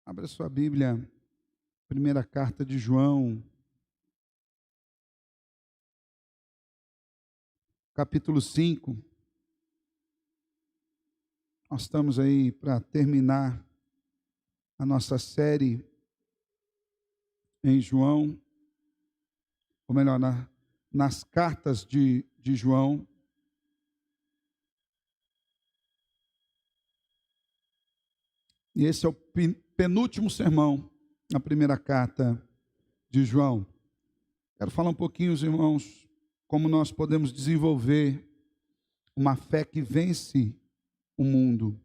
Abra sua Bíblia, primeira carta de João, capítulo 5. Nós estamos aí para terminar a nossa série em João, ou melhor, nas cartas de João. E esse é o penúltimo sermão na primeira carta de João. Quero falar um pouquinho, os irmãos, como nós podemos desenvolver uma fé que vence o mundo.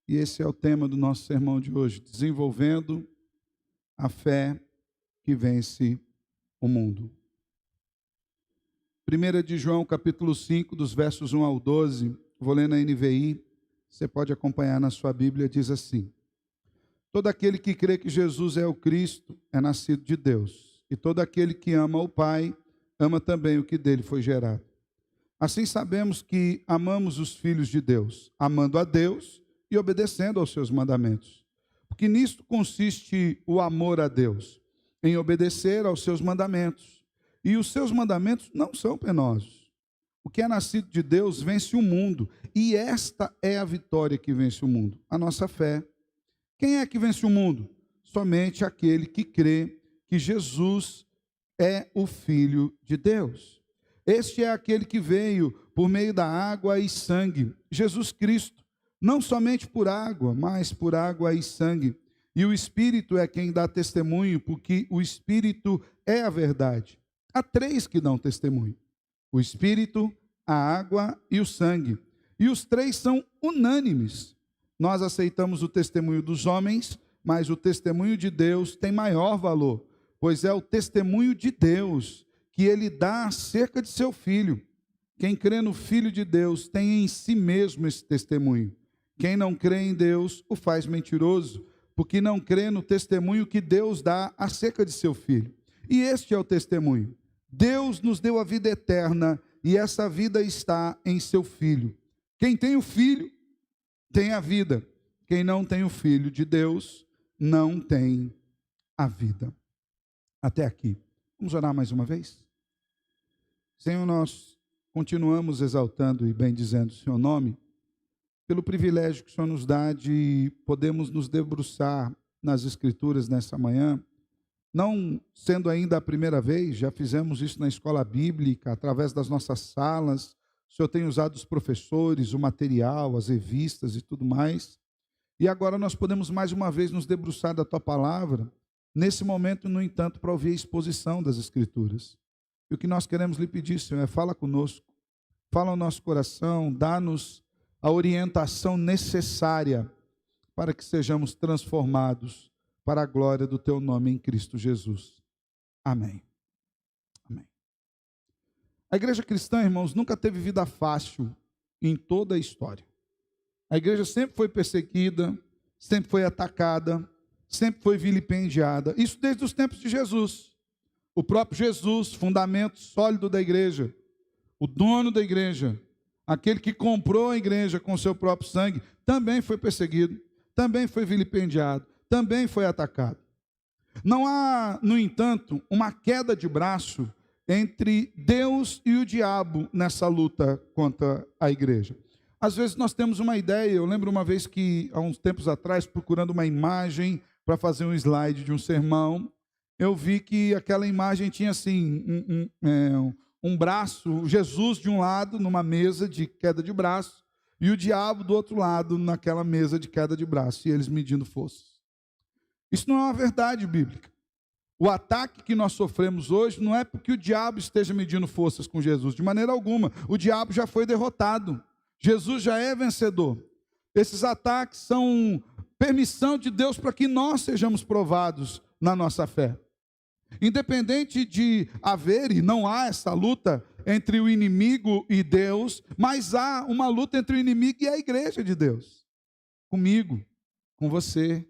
E esse é o tema do nosso sermão de hoje, desenvolvendo a fé que vence o mundo. 1 de João, capítulo 5, dos versos 1 ao 12, vou ler na NVI, você pode acompanhar na sua Bíblia, diz assim: todo aquele que crê que Jesus é o Cristo é nascido de Deus, e todo aquele que ama o Pai, ama também o que dele foi gerado. Assim sabemos que amamos os filhos de Deus, amando a Deus e obedecendo aos seus mandamentos. Porque nisto consiste o amor a Deus, em obedecer aos seus mandamentos. E os seus mandamentos não são penosos. O que é nascido de Deus vence o mundo, e esta é a vitória que vence o mundo, a nossa fé. Quem é que vence o mundo? Somente aquele que crê que Jesus é o Filho de Deus. Este é aquele que veio por meio da água e sangue, Jesus Cristo, não somente por água, mas por água e sangue. E o Espírito é quem dá testemunho, porque o Espírito é a verdade. Há três que dão testemunho: o Espírito, a água e o sangue. E os três são unânimes. Nós aceitamos o testemunho dos homens, mas o testemunho de Deus tem maior valor, pois é o testemunho de Deus que ele dá acerca de seu Filho. Quem crê no Filho de Deus tem em si mesmo esse testemunho. Quem não crê em Deus o faz mentiroso, porque não crê no testemunho que Deus dá acerca de seu Filho. E este é o testemunho: Deus nos deu a vida eterna, e essa vida está em seu Filho. Quem tem o Filho tem a vida. Quem não tem o Filho de Deus não tem a vida. Até aqui. Vamos orar mais uma vez? Senhor, nós continuamos exaltando e bendizendo o seu nome, pelo privilégio que o Senhor nos dá de podermos nos debruçar nas Escrituras nessa manhã. Não sendo ainda a primeira vez, já fizemos isso na escola bíblica, através das nossas salas. O Senhor tem usado os professores, o material, as revistas e tudo mais. E agora nós podemos mais uma vez nos debruçar da Tua Palavra, nesse momento, no entanto, para ouvir a exposição das Escrituras. E o que nós queremos lhe pedir, Senhor, é: fala conosco, fala ao nosso coração, dá-nos a orientação necessária para que sejamos transformados para a glória do Teu nome em Cristo Jesus. Amém. Amém. A igreja cristã, irmãos, nunca teve vida fácil em toda a história. A igreja sempre foi perseguida, sempre foi atacada, sempre foi vilipendiada. Isso desde os tempos de Jesus. O próprio Jesus, fundamento sólido da igreja, o dono da igreja, aquele que comprou a igreja com seu próprio sangue, também foi perseguido, também foi vilipendiado, também foi atacado. Não há, no entanto, uma queda de braço entre Deus e o diabo nessa luta contra a igreja. Às vezes nós temos uma ideia. Eu lembro uma vez que, há uns tempos atrás, procurando uma imagem para fazer um slide de um sermão, eu vi que aquela imagem tinha assim, um braço, Jesus de um lado, numa mesa de queda de braço, e o diabo do outro lado, naquela mesa de queda de braço, e eles medindo forças. Isso não é uma verdade bíblica. O ataque que nós sofremos hoje não é porque o diabo esteja medindo forças com Jesus, de maneira alguma. O diabo já foi derrotado. Jesus já é vencedor. Esses ataques são permissão de Deus para que nós sejamos provados na nossa fé. Independente de haver, e não há essa luta entre o inimigo e Deus, mas há uma luta entre o inimigo e a igreja de Deus. Comigo, com você.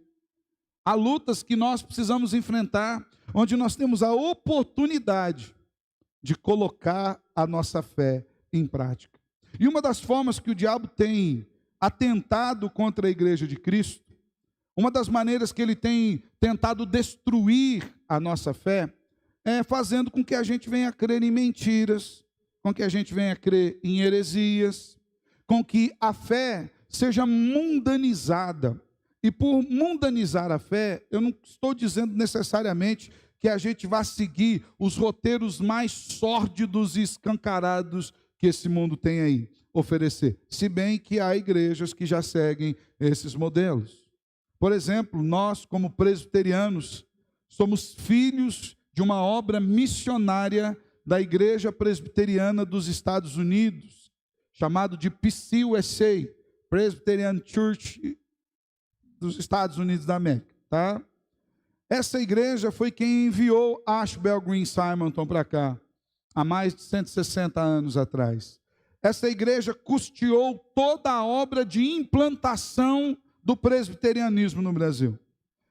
Há lutas que nós precisamos enfrentar, onde nós temos a oportunidade de colocar a nossa fé em prática. E uma das formas que o diabo tem atentado contra a igreja de Cristo, Uma das maneiras que ele tem tentado destruir a nossa fé é fazendo com que a gente venha a crer em mentiras, com que a gente venha a crer em heresias, com que a fé seja mundanizada. E por mundanizar a fé, eu não estou dizendo necessariamente que a gente vá seguir os roteiros mais sórdidos e escancarados que esse mundo tem aí oferecer. Se bem que há igrejas que já seguem esses modelos. Por exemplo, nós, como presbiterianos, somos filhos de uma obra missionária da Igreja Presbiteriana dos Estados Unidos, chamado de PCUSA, Presbyterian Church dos Estados Unidos da América, tá? Essa igreja foi quem enviou Ashbel Green Simonton para cá, há mais de 160 anos atrás. Essa igreja custeou toda a obra de implantação do presbiterianismo no Brasil.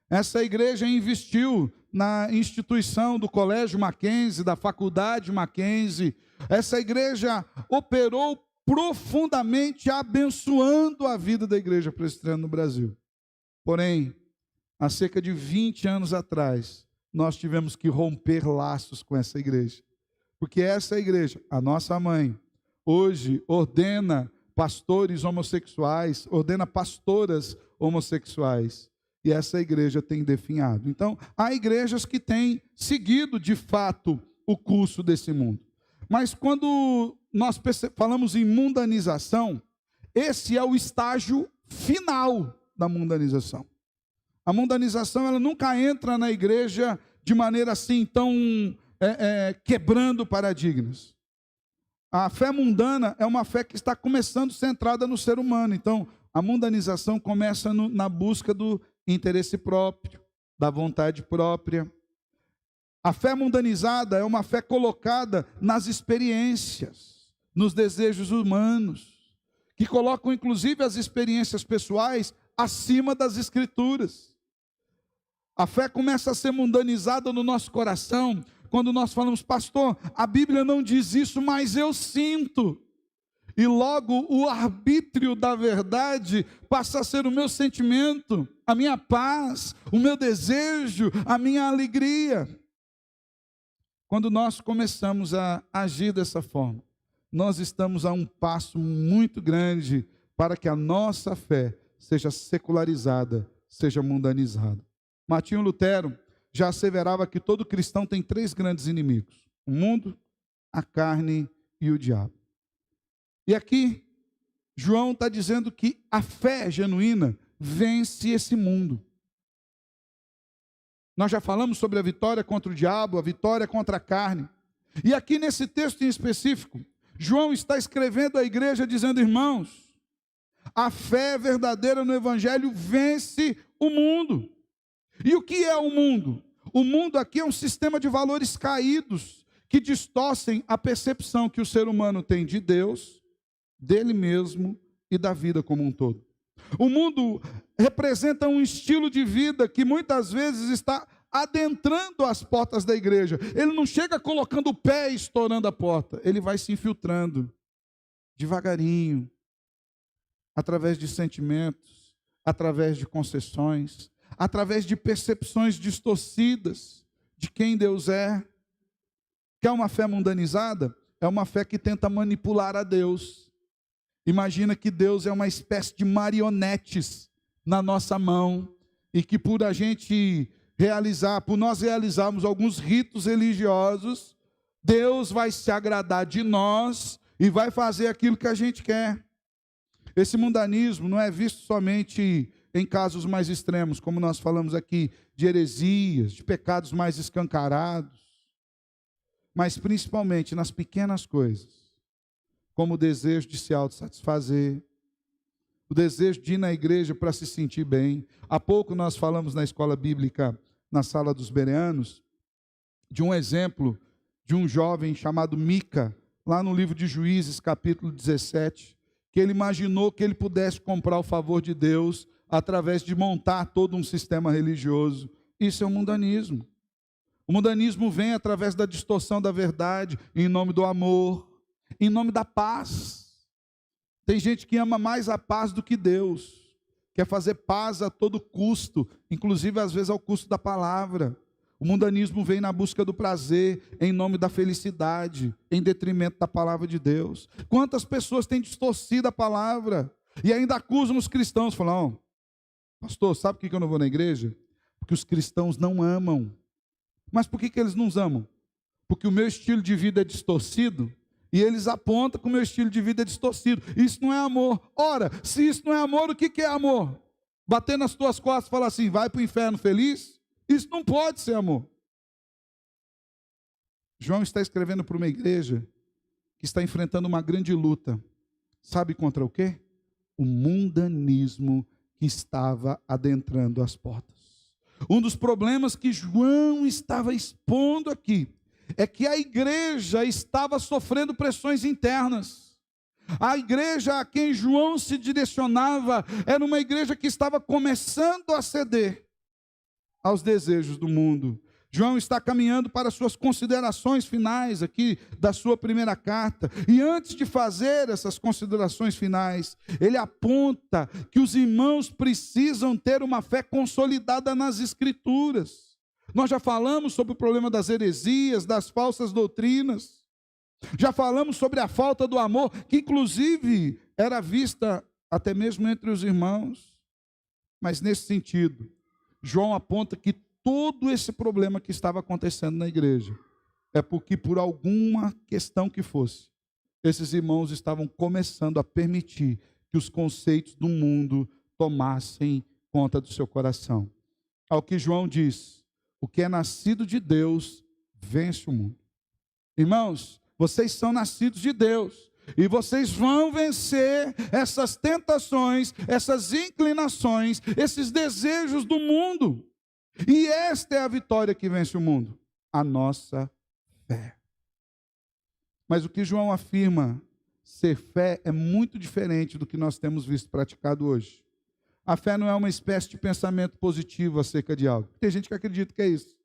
Essa igreja investiu na instituição do Colégio Mackenzie, da Faculdade Mackenzie. Essa igreja operou profundamente abençoando a vida da igreja presbiteriana no Brasil. Porém, há cerca de 20 anos atrás, nós tivemos que romper laços com essa igreja. Porque essa igreja, a nossa mãe, hoje ordena pastores homossexuais, ordena pastoras homossexuais. E essa igreja tem definhado. Então, há igrejas que têm seguido, de fato, o curso desse mundo. Mas quando nós falamos em mundanização, esse é o estágio final da mundanização. A mundanização, ela nunca entra na igreja de maneira assim, tão quebrando paradigmas. A fé mundana é uma fé que está começando centrada no ser humano. Então, a mundanização começa na busca do interesse próprio, da vontade própria. A fé mundanizada é uma fé colocada nas experiências, nos desejos humanos, que colocam inclusive as experiências pessoais acima das Escrituras. A fé começa a ser mundanizada no nosso coração quando nós falamos, pastor, a Bíblia não diz isso, mas eu sinto. E logo o arbítrio da verdade passa a ser o meu sentimento, a minha paz, o meu desejo, a minha alegria. Quando nós começamos a agir dessa forma, nós estamos a um passo muito grande para que a nossa fé seja secularizada, seja mundanizada. Martinho Lutero já asseverava que todo cristão tem 3 grandes inimigos: o mundo, a carne e o diabo. E aqui, João está dizendo que a fé genuína vence esse mundo. Nós já falamos sobre a vitória contra o diabo, a vitória contra a carne. E aqui nesse texto em específico, João está escrevendo à igreja dizendo, irmãos, a fé verdadeira no Evangelho vence o mundo. E o que é o mundo? O mundo aqui é um sistema de valores caídos que distorcem a percepção que o ser humano tem de Deus, dele mesmo e da vida como um todo. O mundo representa um estilo de vida que muitas vezes está adentrando as portas da igreja. Ele não chega colocando o pé e estourando a porta. Ele vai se infiltrando devagarinho, através de sentimentos, através de concessões, através de percepções distorcidas de quem Deus é. Quer uma fé mundanizada? É uma fé que tenta manipular a Deus. Imagina que Deus é uma espécie de marionetes na nossa mão e que por nós realizarmos alguns ritos religiosos, Deus vai se agradar de nós e vai fazer aquilo que a gente quer. Esse mundanismo não é visto somente em casos mais extremos, como nós falamos aqui, de heresias, de pecados mais escancarados, mas principalmente nas pequenas coisas, como o desejo de se autossatisfazer, o desejo de ir na igreja para se sentir bem. Há pouco nós falamos na escola bíblica, na sala dos bereanos, de um exemplo de um jovem chamado Mica, lá no livro de Juízes, capítulo 17, que ele imaginou que ele pudesse comprar o favor de Deus através de montar todo um sistema religioso. Isso é o mundanismo. O mundanismo vem através da distorção da verdade, em nome do amor, em nome da paz. Tem gente que ama mais a paz do que Deus. quer fazer paz a todo custo, inclusive às vezes ao custo da palavra. O mundanismo vem na busca do prazer, em nome da felicidade, em detrimento da palavra de Deus. Quantas pessoas têm distorcido a palavra e ainda acusam os cristãos, falam: pastor, sabe por que eu não vou na igreja? Porque os cristãos não amam. Mas por que eles não amam? Porque o meu estilo de vida é distorcido, e eles apontam que o meu estilo de vida é distorcido. Isso não é amor. Ora, se isso não é amor, o que é amor? Bater nas tuas costas e falar assim: vai para o inferno feliz? Isso não pode ser amor. João está escrevendo para uma igreja que está enfrentando uma grande luta. Sabe contra o quê? O mundanismo que estava adentrando as portas. Um dos problemas que João estava expondo aqui é que a igreja estava sofrendo pressões internas. A igreja a quem João se direcionava era uma igreja que estava começando a ceder aos desejos do mundo. João está caminhando para suas considerações finais aqui da sua primeira carta. E antes de fazer essas considerações finais, ele aponta que os irmãos precisam ter uma fé consolidada nas Escrituras. Nós já falamos sobre o problema das heresias, das falsas doutrinas. Já falamos sobre a falta do amor, que inclusive era vista até mesmo entre os irmãos. Mas nesse sentido, João aponta que todo esse problema que estava acontecendo na igreja é porque, por alguma questão que fosse, esses irmãos estavam começando a permitir que os conceitos do mundo tomassem conta do seu coração. Ao que João diz: o que é nascido de Deus vence o mundo. Irmãos, vocês são nascidos de Deus. E vocês vão vencer essas tentações, essas inclinações, esses desejos do mundo. E esta é a vitória que vence o mundo: a nossa fé. Mas o que João afirma ser fé é muito diferente do que nós temos visto praticado hoje. A fé não é uma espécie de pensamento positivo acerca de algo. Tem gente que acredita que é isso.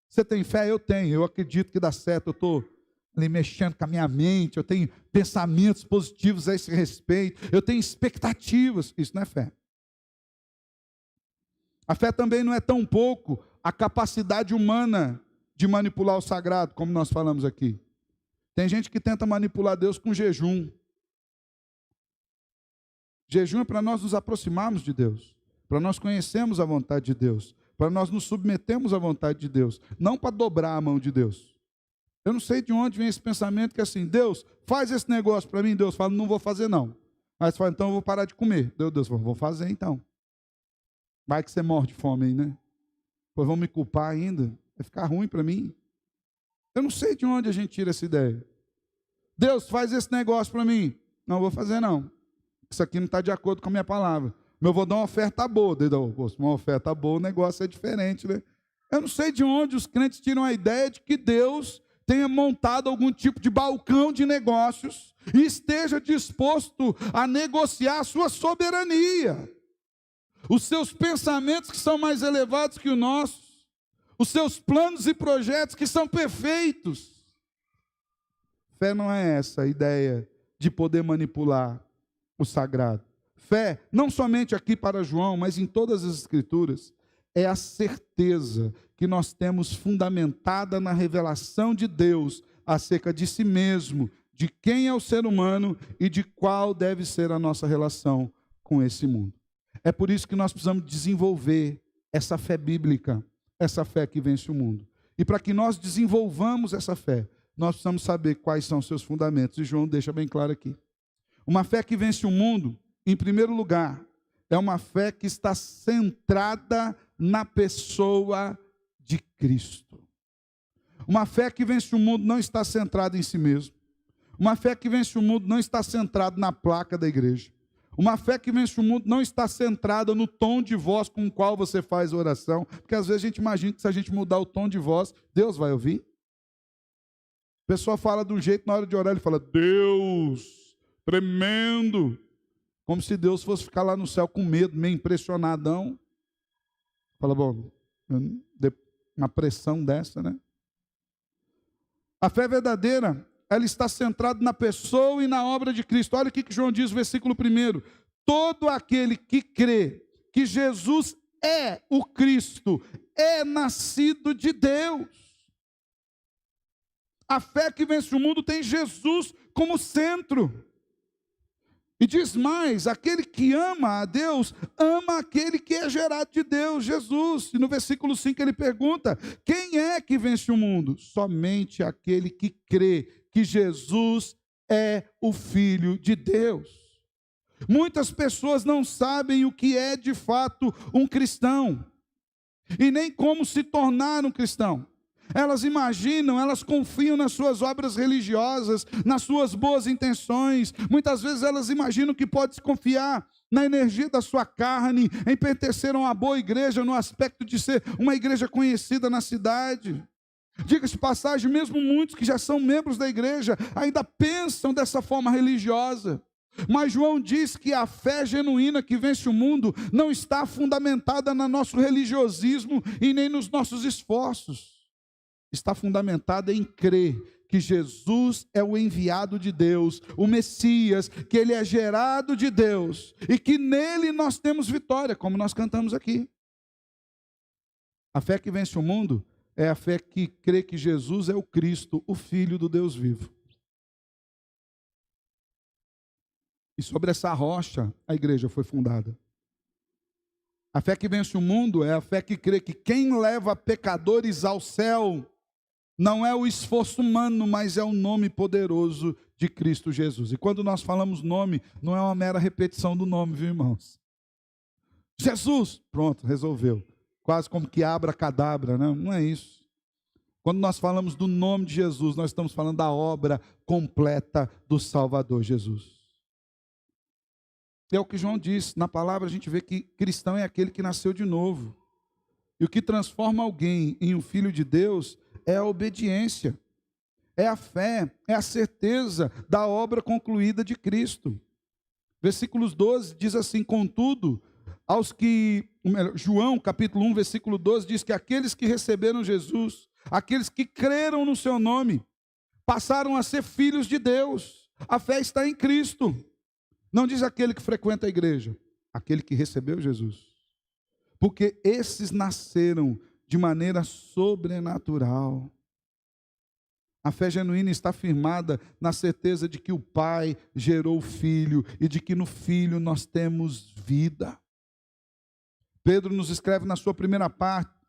Você tem fé? Eu tenho. Eu acredito que dá certo. Eu estou ali mexendo com a minha mente, eu tenho pensamentos positivos a esse respeito, eu tenho expectativas. Isso não é fé. A fé também não é tão pouco a capacidade humana de manipular o sagrado, como nós falamos aqui. Tem gente que tenta manipular Deus com jejum. Jejum é para nós nos aproximarmos de Deus, para nós conhecermos a vontade de Deus, para nós nos submetermos à vontade de Deus, não para dobrar a mão de Deus. Eu não sei de onde vem esse pensamento que é assim: Deus, faz esse negócio para mim. Deus fala: não vou fazer não. Aí você fala: então eu vou parar de comer. Deus fala: vou fazer então. Vai que você morre de fome aí, né? Pois vão me culpar ainda. Vai ficar ruim para mim. Eu não sei de onde a gente tira essa ideia. Deus, faz esse negócio para mim. Não vou fazer não. Isso aqui não está de acordo com a minha palavra. Mas eu vou dar uma oferta boa. Uma oferta boa, o negócio é diferente, né? Eu não sei de onde os crentes tiram a ideia de que Deus tenha montado algum tipo de balcão de negócios e esteja disposto a negociar a sua soberania, os seus pensamentos que são mais elevados que os nossos, os seus planos e projetos que são perfeitos. Fé não é essa a ideia de poder manipular o sagrado. Fé, não somente aqui para João, mas em todas as Escrituras, é a certeza que nós temos fundamentada na revelação de Deus acerca de si mesmo, de quem é o ser humano e de qual deve ser a nossa relação com esse mundo. É por isso que nós precisamos desenvolver essa fé bíblica, essa fé que vence o mundo. E para que nós desenvolvamos essa fé, nós precisamos saber quais são seus fundamentos. E João deixa bem claro aqui. Uma fé que vence o mundo, em primeiro lugar, é uma fé que está centrada na pessoa de Cristo. Uma fé que vence o mundo não está centrada em si mesmo. Uma fé que vence o mundo não está centrada na placa da igreja. Uma fé que vence o mundo não está centrada no tom de voz com o qual você faz a oração, porque às vezes a gente imagina que se a gente mudar o tom de voz, Deus vai ouvir. A pessoa fala de um jeito, na hora de orar ele fala: Deus, tremendo, como se Deus fosse ficar lá no céu com medo, meio impressionadão. Fala: bom, uma pressão dessa, né? A fé verdadeira, ela está centrada na pessoa e na obra de Cristo. Olha o que João diz, versículo 1: Todo aquele que crê que Jesus é o Cristo, é nascido de Deus. A fé que vence o mundo tem Jesus como centro. E diz mais, aquele que ama a Deus, ama aquele que é gerado de Deus, Jesus. E no versículo 5 ele pergunta, quem é que vence o mundo? Somente aquele que crê que Jesus é o Filho de Deus. Muitas pessoas não sabem o que é de fato um cristão, e nem como se tornar um cristão. Elas imaginam, elas confiam nas suas obras religiosas, nas suas boas intenções. Muitas vezes elas imaginam que pode se confiar na energia da sua carne, em pertencer a uma boa igreja, no aspecto de ser uma igreja conhecida na cidade. Diga-se de passagem, mesmo muitos que já são membros da igreja, ainda pensam dessa forma religiosa. Mas João diz que a fé genuína que vence o mundo não está fundamentada no nosso religiosismo e nem nos nossos esforços. Está fundamentada em crer que Jesus é o enviado de Deus, o Messias, que ele é gerado de Deus e que nele nós temos vitória, como nós cantamos aqui. A fé que vence o mundo é a fé que crê que Jesus é o Cristo, o Filho do Deus vivo. E sobre essa rocha a igreja foi fundada. A fé que vence o mundo é a fé que crê que quem leva pecadores ao céu não é o esforço humano, mas é o nome poderoso de Cristo Jesus. E quando nós falamos nome, não é uma mera repetição do nome, viu, irmãos? Jesus, pronto, resolveu. Quase como que abracadabra, né? Não é isso. Quando nós falamos do nome de Jesus, nós estamos falando da obra completa do Salvador Jesus. É o que João diz, na palavra a gente vê que cristão é aquele que nasceu de novo. E o que transforma alguém em um filho de Deus é a obediência, é a fé, é a certeza da obra concluída de Cristo. Versículos 12 diz assim, contudo, João capítulo 1, versículo 12 diz que aqueles que receberam Jesus, aqueles que creram no seu nome, passaram a ser filhos de Deus. A fé está em Cristo. Não diz aquele que frequenta a igreja, aquele que recebeu Jesus. Porque esses nasceram de maneira sobrenatural. A fé genuína está firmada na certeza de que o Pai gerou o Filho e de que no Filho nós temos vida. Pedro nos escreve na sua primeira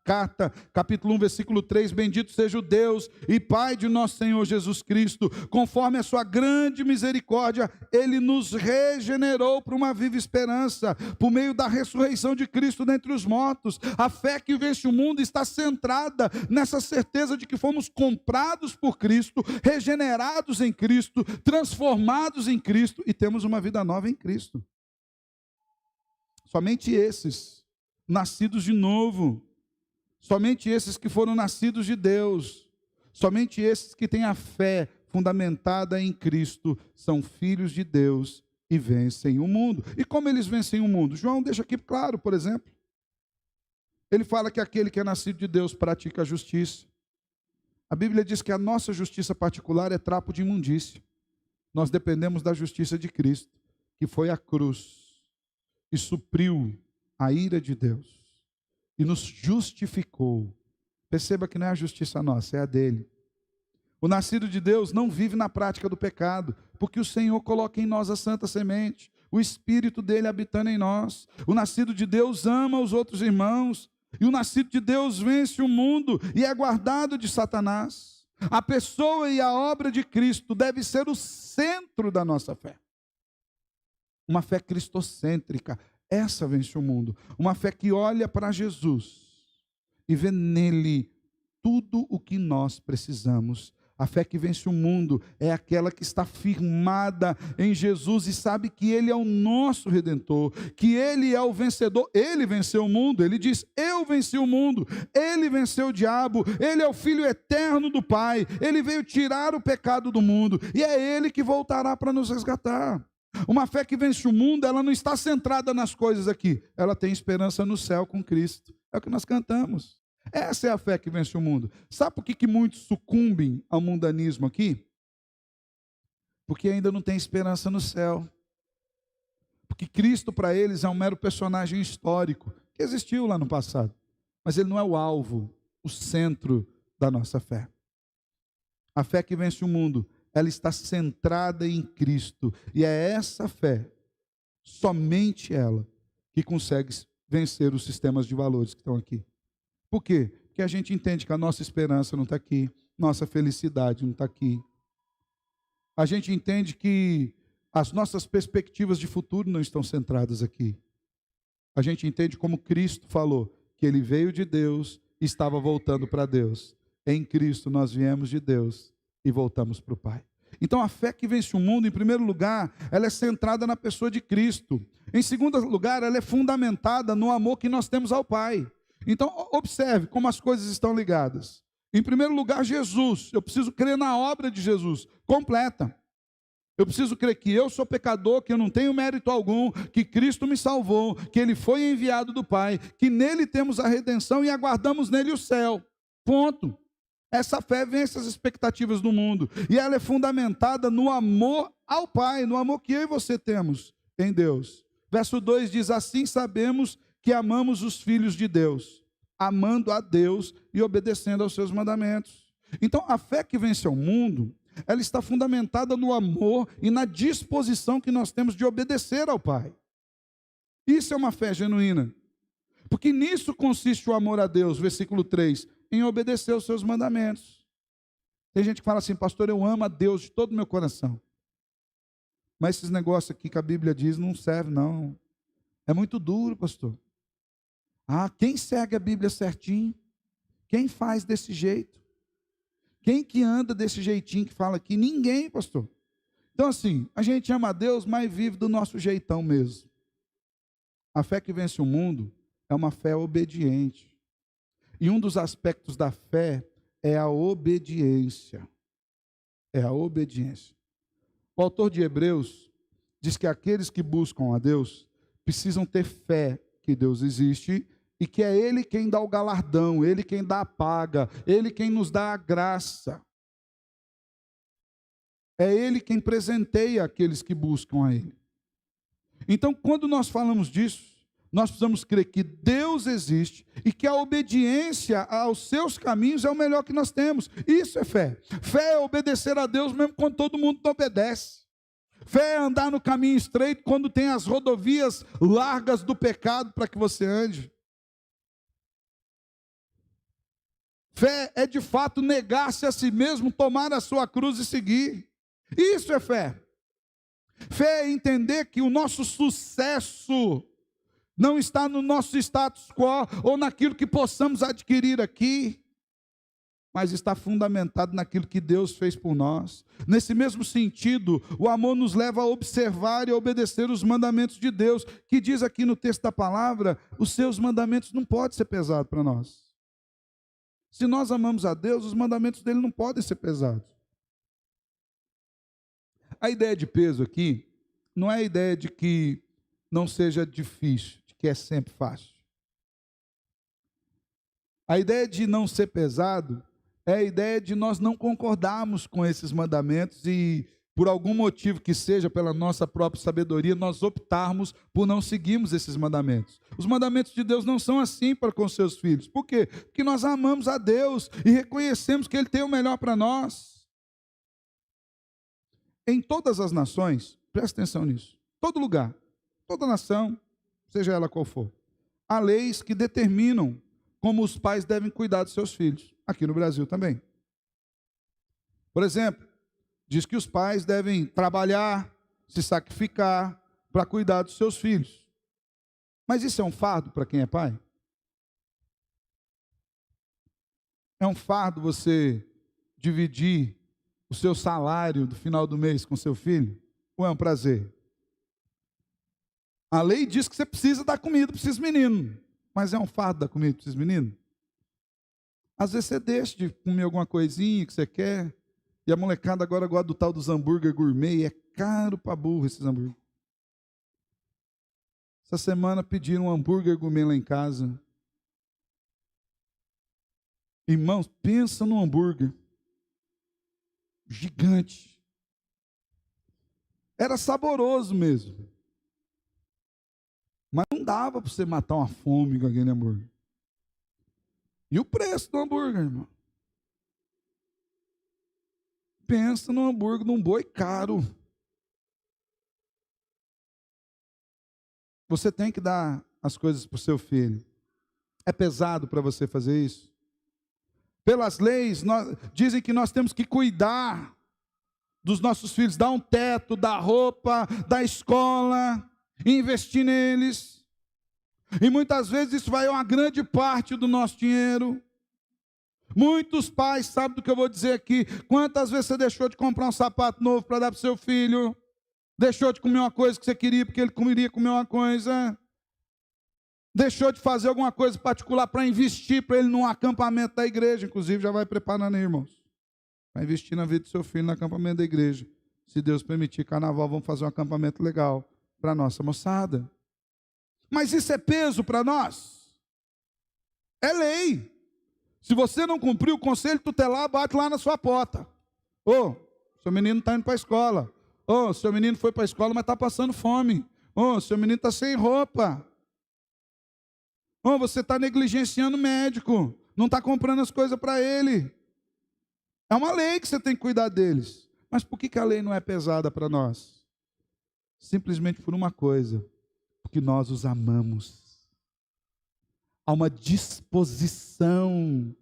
carta, capítulo 1, versículo 3, bendito seja o Deus e Pai de nosso Senhor Jesus Cristo, conforme a sua grande misericórdia, Ele nos regenerou para uma viva esperança, por meio da ressurreição de Cristo dentre os mortos. A fé que vence o mundo está centrada nessa certeza de que fomos comprados por Cristo, regenerados em Cristo, transformados em Cristo e temos uma vida nova em Cristo. Somente esses, nascidos de novo, somente esses que foram nascidos de Deus, somente esses que têm a fé fundamentada em Cristo, são filhos de Deus e vencem o mundo. E como eles vencem o mundo? João deixa aqui claro, por exemplo. Ele fala que aquele que é nascido de Deus pratica a justiça. A Bíblia diz que a nossa justiça particular é trapo de imundícia. Nós dependemos da justiça de Cristo, que foi a cruz e supriu a ira de Deus e nos justificou. Perceba que não é a justiça nossa, é a dele. O nascido de Deus não vive na prática do pecado, porque o Senhor coloca em nós a santa semente, o Espírito dele habitando em nós. O nascido de Deus ama os outros irmãos, e o nascido de Deus vence o mundo e é guardado de Satanás. A pessoa e a obra de Cristo deve ser o centro da nossa fé. Uma fé cristocêntrica. Essa vence o mundo. Uma fé que olha para Jesus e vê nele tudo o que nós precisamos. A fé que vence o mundo é aquela que está firmada em Jesus e sabe que Ele é o nosso Redentor, que Ele é o vencedor. Ele venceu o mundo, Ele diz, eu venci o mundo, Ele venceu o diabo, Ele é o Filho eterno do Pai, Ele veio tirar o pecado do mundo e é Ele que voltará para nos resgatar. Uma fé que vence o mundo, ela não está centrada nas coisas aqui, ela tem esperança no céu com Cristo. É o que nós cantamos. Essa é a fé que vence o mundo. Sabe por que muitos sucumbem ao mundanismo aqui? Porque ainda não tem esperança no céu. Porque Cristo para eles é um mero personagem histórico, que existiu lá no passado. Mas ele não é o alvo, o centro da nossa fé. A fé que vence o mundo, ela está centrada em Cristo. E é essa fé, somente ela, que consegue vencer os sistemas de valores que estão aqui. Por quê? Porque a gente entende que a nossa esperança não está aqui, nossa felicidade não está aqui. A gente entende que as nossas perspectivas de futuro não estão centradas aqui. A gente entende como Cristo falou, que ele veio de Deus e estava voltando para Deus. Em Cristo nós viemos de Deus e voltamos para o Pai. Então a fé que vence o mundo, em primeiro lugar, ela é centrada na pessoa de Cristo. Em segundo lugar, ela é fundamentada no amor que nós temos ao Pai. Então observe como as coisas estão ligadas. Em primeiro lugar, Jesus. Eu preciso crer na obra de Jesus completa. Eu preciso crer que eu sou pecador, que eu não tenho mérito algum, que Cristo me salvou, que Ele foi enviado do Pai, que nele temos a redenção e aguardamos nele o céu. Ponto. Essa fé vence as expectativas do mundo. E ela é fundamentada no amor ao Pai, no amor que eu e você temos em Deus. Verso 2 diz, assim sabemos que amamos os filhos de Deus, amando a Deus e obedecendo aos seus mandamentos. Então, a fé que vence o mundo, ela está fundamentada no amor e na disposição que nós temos de obedecer ao Pai. Isso é uma fé genuína. Porque nisso consiste o amor a Deus, versículo 3, em obedecer aos seus mandamentos. Tem gente que fala assim, pastor, eu amo a Deus de todo o meu coração. Mas esses negócios aqui que a Bíblia diz não serve, não. É muito duro, pastor. Ah, quem segue a Bíblia certinho? Quem faz desse jeito? Quem que anda desse jeitinho que fala aqui? Ninguém, pastor. Então assim, a gente ama a Deus, mas vive do nosso jeitão mesmo. A fé que vence o mundo é uma fé obediente. E um dos aspectos da fé é a obediência. É a obediência. O autor de Hebreus diz que aqueles que buscam a Deus precisam ter fé que Deus existe e que é Ele quem dá o galardão, Ele quem dá a paga, Ele quem nos dá a graça. É Ele quem presenteia aqueles que buscam a Ele. Então, quando nós falamos disso, nós precisamos crer que Deus existe e que a obediência aos seus caminhos é o melhor que nós temos. Isso é fé. Fé é obedecer a Deus mesmo quando todo mundo não obedece. Fé é andar no caminho estreito quando tem as rodovias largas do pecado para que você ande. Fé é de fato negar-se a si mesmo, tomar a sua cruz e seguir. Isso é fé. Fé é entender que o nosso sucesso não está no nosso status quo ou naquilo que possamos adquirir aqui, mas está fundamentado naquilo que Deus fez por nós. Nesse mesmo sentido, o amor nos leva a observar e a obedecer os mandamentos de Deus, que diz aqui no texto da palavra, os seus mandamentos não podem ser pesados para nós. Se nós amamos a Deus, os mandamentos dele não podem ser pesados. A ideia de peso aqui não é a ideia de que não seja difícil, de que é sempre fácil. A ideia de não ser pesado é a ideia de nós não concordarmos com esses mandamentos e, por algum motivo que seja, pela nossa própria sabedoria, nós optarmos por não seguirmos esses mandamentos. Os mandamentos de Deus não são assim para com seus filhos. Por quê? Porque nós amamos a Deus e reconhecemos que Ele tem o melhor para nós. Em todas as nações, presta atenção nisso, todo lugar, toda nação, seja ela qual for, há leis que determinam como os pais devem cuidar dos seus filhos. Aqui no Brasil também. Por exemplo, diz que os pais devem trabalhar, se sacrificar para cuidar dos seus filhos. Mas isso é um fardo para quem é pai? É um fardo você dividir o seu salário do final do mês com seu filho? Ou é um prazer? A lei diz que você precisa dar comida para esses meninos. Mas é um fardo dar comida para esses meninos? Às vezes você deixa de comer alguma coisinha que você quer, e a molecada agora gosta do tal dos hambúrguer gourmet, e é caro para burro esses hambúrguer. Essa semana pediram um hambúrguer gourmet lá em casa. Irmãos, pensa num hambúrguer gigante. Era saboroso mesmo. Mas não dava para você matar uma fome com aquele hambúrguer. E o preço do hambúrguer, irmão? Pensa no hambúrguer de um boi caro. Você tem que dar as coisas para o seu filho. É pesado para você fazer isso? Pelas leis, dizem que nós temos que cuidar dos nossos filhos, dar um teto, dar roupa, dar escola, investir neles. E muitas vezes isso vai uma grande parte do nosso dinheiro. Muitos pais, sabem do que eu vou dizer aqui? Quantas vezes você deixou de comprar um sapato novo para dar para o seu filho? Deixou de comer uma coisa que você queria porque ele queria comer uma coisa? Deixou de fazer alguma coisa particular para investir para ele num acampamento da igreja? Inclusive já vai preparando aí, irmãos. Vai investir na vida do seu filho no acampamento da igreja. Se Deus permitir, carnaval, vamos fazer um acampamento legal para a nossa moçada. Mas isso é peso para nós? É lei. Se você não cumprir, o conselho tutelar bate lá na sua porta. Ô, seu menino está indo para a escola. Ô, seu menino foi para a escola, mas está passando fome. Ô, seu menino está sem roupa. Ô, você está negligenciando o médico. Não está comprando as coisas para ele. É uma lei que você tem que cuidar deles. Mas por que a lei não é pesada para nós? Simplesmente por uma coisa. Porque nós os amamos. Há uma disposição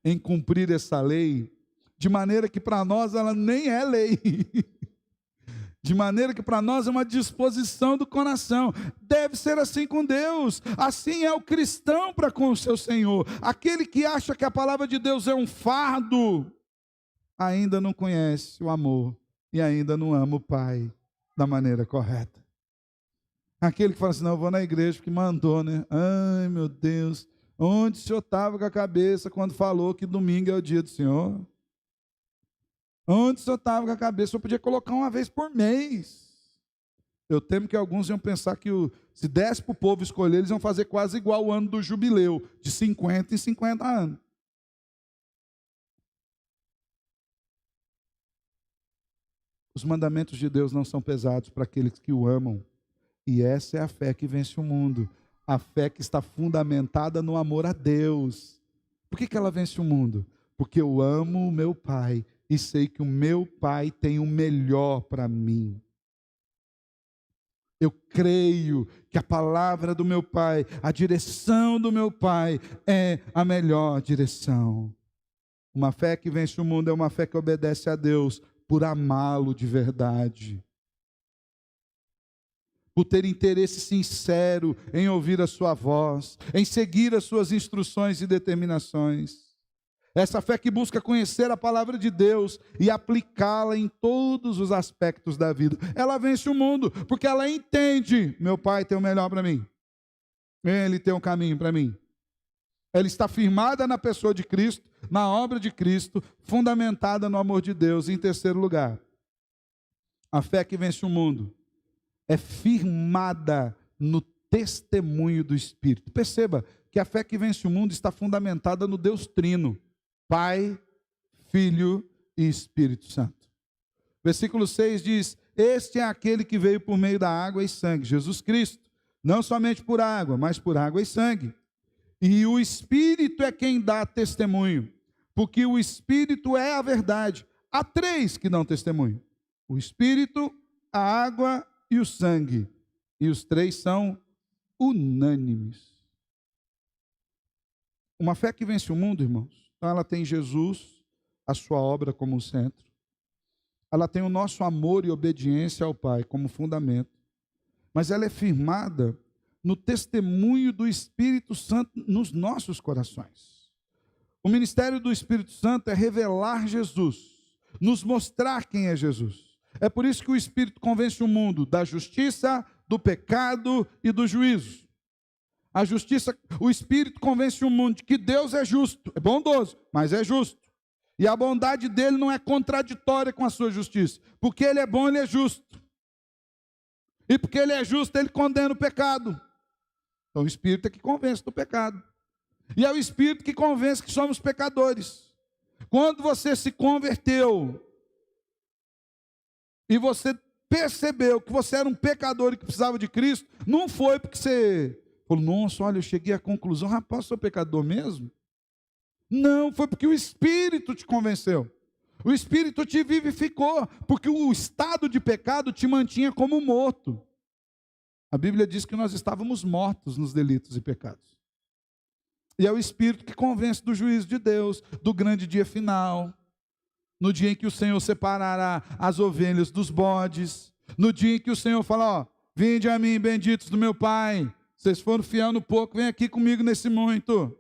em cumprir essa lei, de maneira que para nós ela nem é lei. De maneira que para nós é uma disposição do coração. Deve ser assim com Deus. Assim é o cristão para com o seu Senhor. Aquele que acha que a palavra de Deus é um fardo, ainda não conhece o amor e ainda não ama o Pai da maneira correta. Aquele que fala assim, não, eu vou na igreja porque mandou, né? Ai, meu Deus, onde o senhor estava com a cabeça quando falou que domingo é o dia do Senhor? Onde o senhor estava com a cabeça? O senhor podia colocar uma vez por mês. Eu temo que alguns iam pensar que se desse para o povo escolher, eles iam fazer quase igual o ano do jubileu, de 50 em 50 anos. Os mandamentos de Deus não são pesados para aqueles que o amam. E essa é a fé que vence o mundo. A fé que está fundamentada no amor a Deus. Por que ela vence o mundo? Porque eu amo o meu Pai e sei que o meu Pai tem o melhor para mim. Eu creio que a palavra do meu Pai, a direção do meu Pai é a melhor direção. Uma fé que vence o mundo é uma fé que obedece a Deus por amá-lo de verdade. Por ter interesse sincero em ouvir a sua voz, em seguir as suas instruções e determinações. Essa fé que busca conhecer a palavra de Deus e aplicá-la em todos os aspectos da vida. Ela vence o mundo, porque ela entende, meu Pai tem o melhor para mim. Ele tem um caminho para mim. Ela está firmada na pessoa de Cristo, na obra de Cristo, fundamentada no amor de Deus. Em terceiro lugar, a fé que vence o mundo é firmada no testemunho do Espírito. Perceba que a fé que vence o mundo está fundamentada no Deus Trino, Pai, Filho e Espírito Santo. Versículo 6 diz, este é aquele que veio por meio da água e sangue, Jesus Cristo, não somente por água, mas por água e sangue. E o Espírito é quem dá testemunho, porque o Espírito é a verdade. Há três que dão testemunho, o Espírito, a água e o sangue, e os três são unânimes. Uma fé que vence o mundo, irmãos, então ela tem Jesus, a sua obra como centro, ela tem o nosso amor e obediência ao Pai como fundamento, mas ela é firmada no testemunho do Espírito Santo nos nossos corações. O ministério do Espírito Santo é revelar Jesus, nos mostrar quem é Jesus. É por isso que o Espírito convence o mundo da justiça, do pecado e do juízo. A justiça, o Espírito convence o mundo de que Deus é justo, é bondoso, mas é justo. E a bondade dele não é contraditória com a sua justiça. Porque ele é bom, ele é justo. E porque ele é justo, ele condena o pecado. Então o Espírito é que convence do pecado. E é o Espírito que convence que somos pecadores. Quando você se converteu, e você percebeu que você era um pecador e que precisava de Cristo, não foi porque você falou, nossa, olha, eu cheguei à conclusão, rapaz, sou pecador mesmo? Não, foi porque o Espírito te convenceu. O Espírito te vivificou, porque o estado de pecado te mantinha como morto. A Bíblia diz que nós estávamos mortos nos delitos e pecados. E é o Espírito que convence do juízo de Deus, do grande dia final, no dia em que o Senhor separará as ovelhas dos bodes, no dia em que o Senhor fala, ó, vinde a mim, benditos do meu Pai, vocês foram fiel no pouco, vem aqui comigo nesse muito.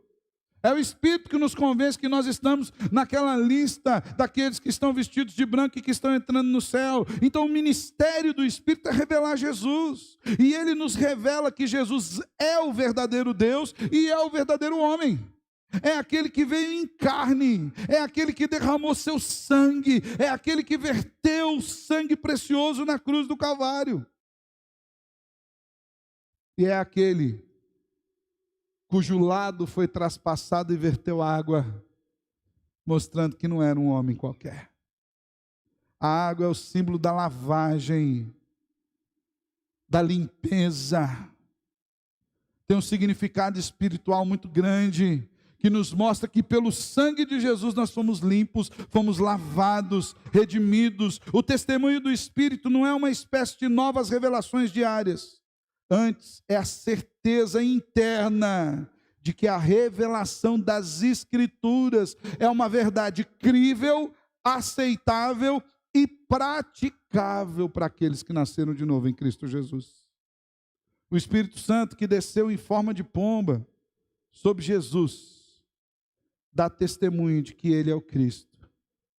É o Espírito que nos convence que nós estamos naquela lista daqueles que estão vestidos de branco e que estão entrando no céu. Então o ministério do Espírito é revelar Jesus. E ele nos revela que Jesus é o verdadeiro Deus e é o verdadeiro homem. É aquele que veio em carne, é aquele que derramou seu sangue, é aquele que verteu o sangue precioso na cruz do Calvário. E é aquele cujo lado foi traspassado e verteu água, mostrando que não era um homem qualquer. A água é o símbolo da lavagem, da limpeza. Tem um significado espiritual muito grande, que nos mostra que pelo sangue de Jesus nós fomos limpos, fomos lavados, redimidos. O testemunho do Espírito não é uma espécie de novas revelações diárias. Antes, é a certeza interna de que a revelação das Escrituras é uma verdade crível, aceitável e praticável para aqueles que nasceram de novo em Cristo Jesus. O Espírito Santo que desceu em forma de pomba sobre Jesus, dá testemunho de que Ele é o Cristo,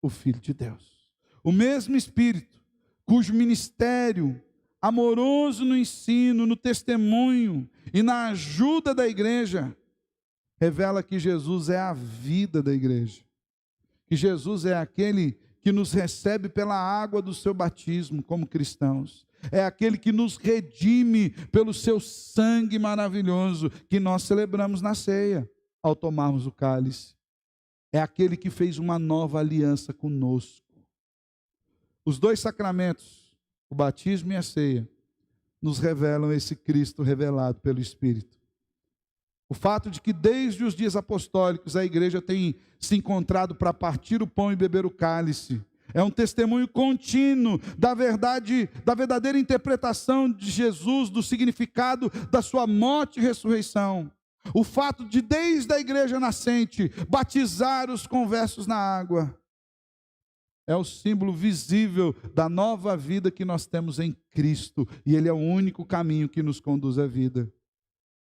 o Filho de Deus. O mesmo Espírito, cujo ministério amoroso no ensino, no testemunho e na ajuda da igreja, revela que Jesus é a vida da igreja, que Jesus é aquele que nos recebe pela água do seu batismo como cristãos, é aquele que nos redime pelo seu sangue maravilhoso que nós celebramos na ceia ao tomarmos o cálice, é aquele que fez uma nova aliança conosco. Os dois sacramentos, o batismo e a ceia, nos revelam esse Cristo revelado pelo Espírito. O fato de que desde os dias apostólicos a igreja tem se encontrado para partir o pão e beber o cálice, é um testemunho contínuo da verdade, da verdadeira interpretação de Jesus, do significado da sua morte e ressurreição. O fato de desde a igreja nascente batizar os conversos na água, é o símbolo visível da nova vida que nós temos em Cristo. E Ele é o único caminho que nos conduz à vida.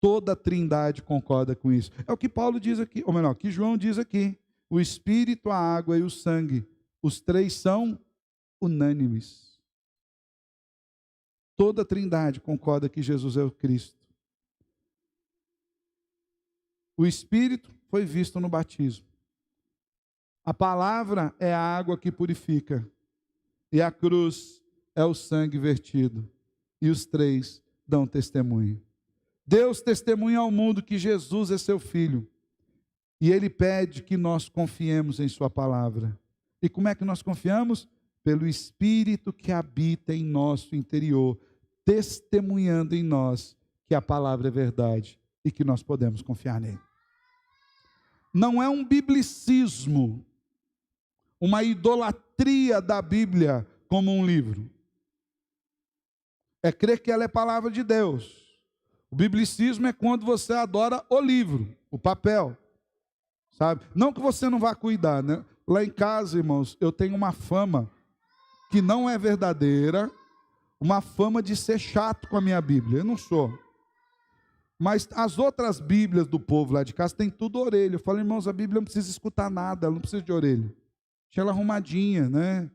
Toda a Trindade concorda com isso. É o que Paulo diz aqui, ou melhor, que João diz aqui. O Espírito, a água e o sangue. Os três são unânimes. Toda a Trindade concorda que Jesus é o Cristo. O Espírito foi visto no batismo. A palavra é a água que purifica, e a cruz é o sangue vertido, e os três dão testemunho. Deus testemunha ao mundo que Jesus é seu Filho, e Ele pede que nós confiemos em sua palavra. E como é que nós confiamos? Pelo Espírito que habita em nosso interior, testemunhando em nós que a palavra é verdade, e que nós podemos confiar nele. Não é um biblicismo, uma idolatria da Bíblia como um livro. É crer que ela é palavra de Deus. O biblicismo é quando você adora o livro, o papel, sabe? Não que você não vá cuidar, né? Lá em casa, irmãos, eu tenho uma fama que não é verdadeira, uma fama de ser chato com a minha Bíblia. Eu não sou. Mas as outras Bíblias do povo lá de casa tem tudo orelha. Eu falo, irmãos, a Bíblia não precisa escutar nada, ela não precisa de orelha. Tinha ela arrumadinha, né?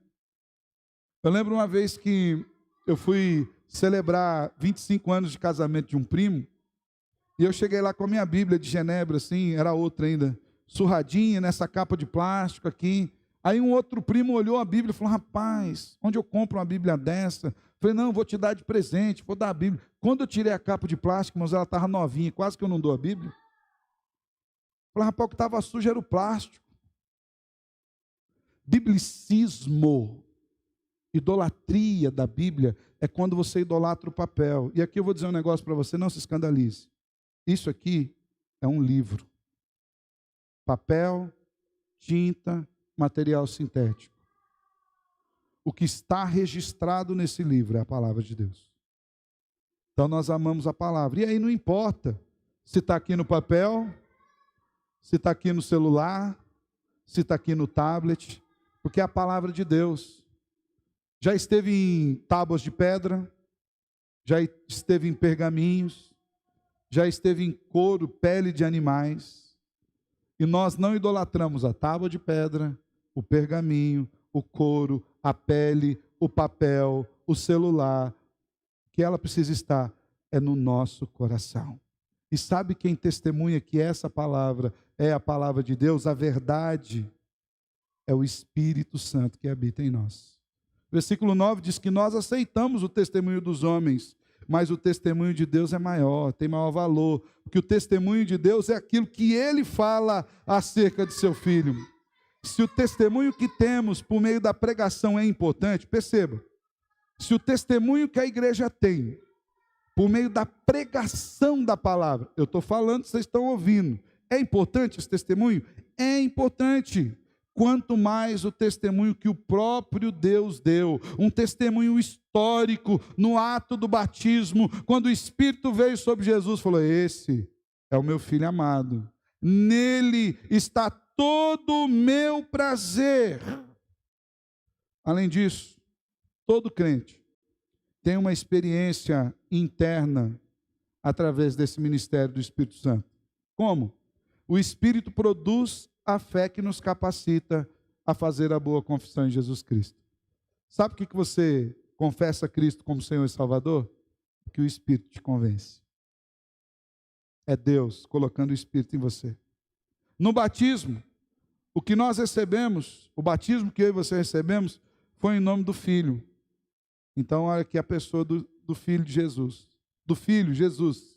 Eu lembro uma vez que eu fui celebrar 25 anos de casamento de um primo, e eu cheguei lá com a minha Bíblia de Genebra, assim, era outra ainda, surradinha, nessa capa de plástico aqui. Aí um outro primo olhou a Bíblia e falou, rapaz, onde eu compro uma Bíblia dessa? Eu falei, não, vou te dar de presente, vou dar a Bíblia. Quando eu tirei a capa de plástico, mas ela estava novinha, quase que eu não dou a Bíblia. Eu falei, rapaz, o que estava sujo era o plástico. Biblicismo Idolatria da Bíblia é quando você idolatra o papel. E aqui eu vou dizer um negócio para você, não se escandalize. Isso aqui é um livro. Papel, tinta, material sintético. O que está registrado nesse livro é a palavra de Deus. Então nós amamos a palavra. E aí não importa se está aqui no papel, se está aqui no celular, se está aqui no tablet, porque é a palavra de Deus. Já esteve em tábuas de pedra, já esteve em pergaminhos, já esteve em couro, pele de animais. E nós não idolatramos a tábua de pedra, o pergaminho, o couro, a pele, o papel, o celular. O que ela precisa estar é no nosso coração. E sabe quem testemunha que essa palavra é a palavra de Deus? A verdade é o Espírito Santo que habita em nós. Versículo 9 diz que nós aceitamos o testemunho dos homens, mas o testemunho de Deus é maior, tem maior valor, porque o testemunho de Deus é aquilo que Ele fala acerca de seu Filho. Se o testemunho que temos por meio da pregação é importante, perceba, se o testemunho que a igreja tem, por meio da pregação da palavra, eu estou falando, vocês estão ouvindo, é importante esse testemunho? É importante. Quanto mais o testemunho que o próprio Deus deu, um testemunho histórico no ato do batismo, quando o Espírito veio sobre Jesus, falou: esse é o meu filho amado, nele está todo o meu prazer. Além disso, todo crente tem uma experiência interna através desse ministério do Espírito Santo. Como? O Espírito produz a fé que nos capacita a fazer a boa confissão em Jesus Cristo. Sabe o que você confessa a Cristo como Senhor e Salvador? Que o Espírito te convence. É Deus colocando o Espírito em você. No batismo, o que nós recebemos, o batismo que eu e você recebemos, foi em nome do Filho. Então, olha aqui a pessoa do Filho de Jesus. Do Filho, Jesus,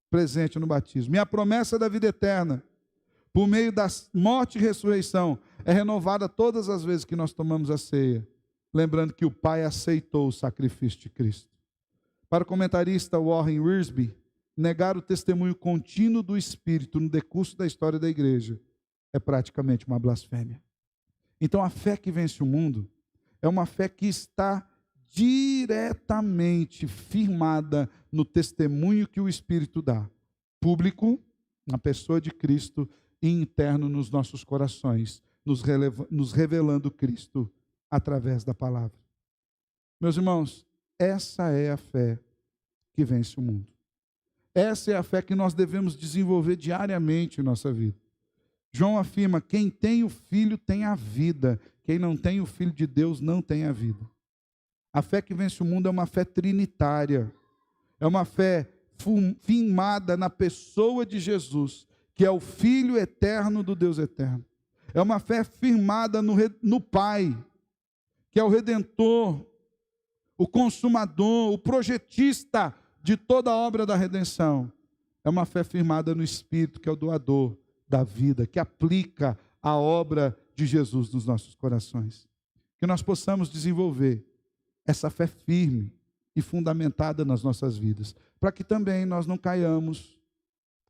presente no batismo. E a promessa da vida eterna, por meio da morte e ressurreição, é renovada todas as vezes que nós tomamos a ceia, lembrando que o Pai aceitou o sacrifício de Cristo. Para o comentarista Warren Wiersbe, negar o testemunho contínuo do Espírito no decurso da história da igreja é praticamente uma blasfêmia. Então a fé que vence o mundo é uma fé que está diretamente firmada no testemunho que o Espírito dá, público, na pessoa de Cristo, e interno nos nossos corações, nos revelando Cristo através da palavra. Meus irmãos, essa é a fé que vence o mundo. Essa é a fé que nós devemos desenvolver diariamente em nossa vida. João afirma: quem tem o Filho tem a vida, quem não tem o Filho de Deus não tem a vida. A fé que vence o mundo é uma fé trinitária, é uma fé firmada na pessoa de Jesus, que é o Filho eterno do Deus eterno. É uma fé firmada no Pai, que é o Redentor, o Consumador, o projetista de toda a obra da redenção. É uma fé firmada no Espírito, que é o doador da vida, que aplica a obra de Jesus nos nossos corações. Que nós possamos desenvolver essa fé firme e fundamentada nas nossas vidas, para que também nós não caiamos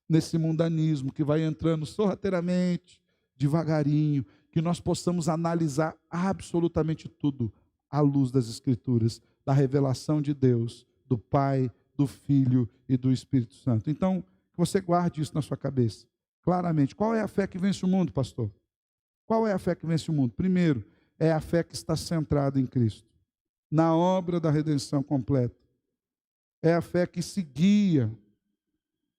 nesse mundanismo que vai entrando sorrateiramente, devagarinho, que nós possamos analisar absolutamente tudo à luz das Escrituras, da revelação de Deus, do Pai, do Filho e do Espírito Santo. Então, que você guarde isso na sua cabeça, claramente. Qual é a fé que vence o mundo, pastor? Qual é a fé que vence o mundo? Primeiro, é a fé que está centrada em Cristo, na obra da redenção completa. É a fé que se guia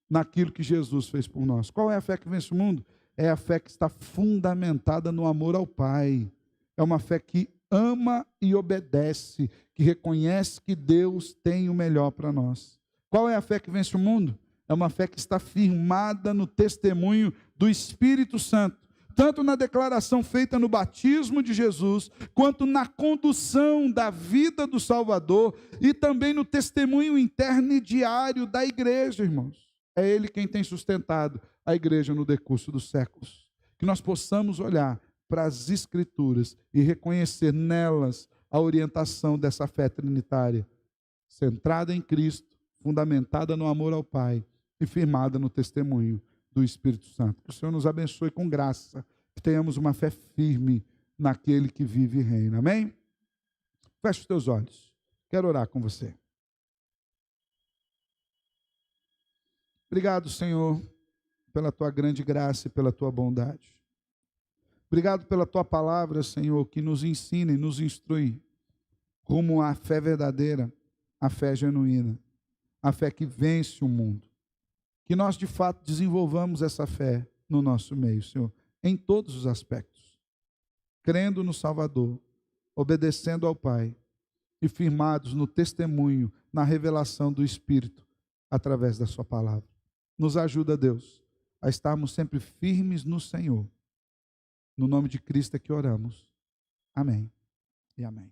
naquilo que Jesus fez por nós. Qual é a fé que vence o mundo? É a fé que está fundamentada no amor ao Pai. É uma fé que ama e obedece, que reconhece que Deus tem o melhor para nós. Qual é a fé que vence o mundo? É uma fé que está firmada no testemunho do Espírito Santo, tanto na declaração feita no batismo de Jesus, quanto na condução da vida do Salvador, e também no testemunho interno e diário da igreja, irmãos. É Ele quem tem sustentado a igreja no decurso dos séculos. Que nós possamos olhar para as Escrituras e reconhecer nelas a orientação dessa fé trinitária, centrada em Cristo, fundamentada no amor ao Pai e firmada no testemunho do Espírito Santo. Que o Senhor nos abençoe com graça, que tenhamos uma fé firme naquele que vive e reina. Amém? Feche os teus olhos. Quero orar com você. Obrigado, Senhor, pela tua grande graça e pela tua bondade. Obrigado pela tua palavra, Senhor, que nos ensina e nos instrui rumo à fé verdadeira, à fé genuína, a fé que vence o mundo. Que nós, de fato, desenvolvamos essa fé no nosso meio, Senhor, em todos os aspectos. Crendo no Salvador, obedecendo ao Pai e firmados no testemunho, na revelação do Espírito, através da sua palavra. Nos ajuda, Deus, a estarmos sempre firmes no Senhor. No nome de Cristo é que oramos. Amém e amém.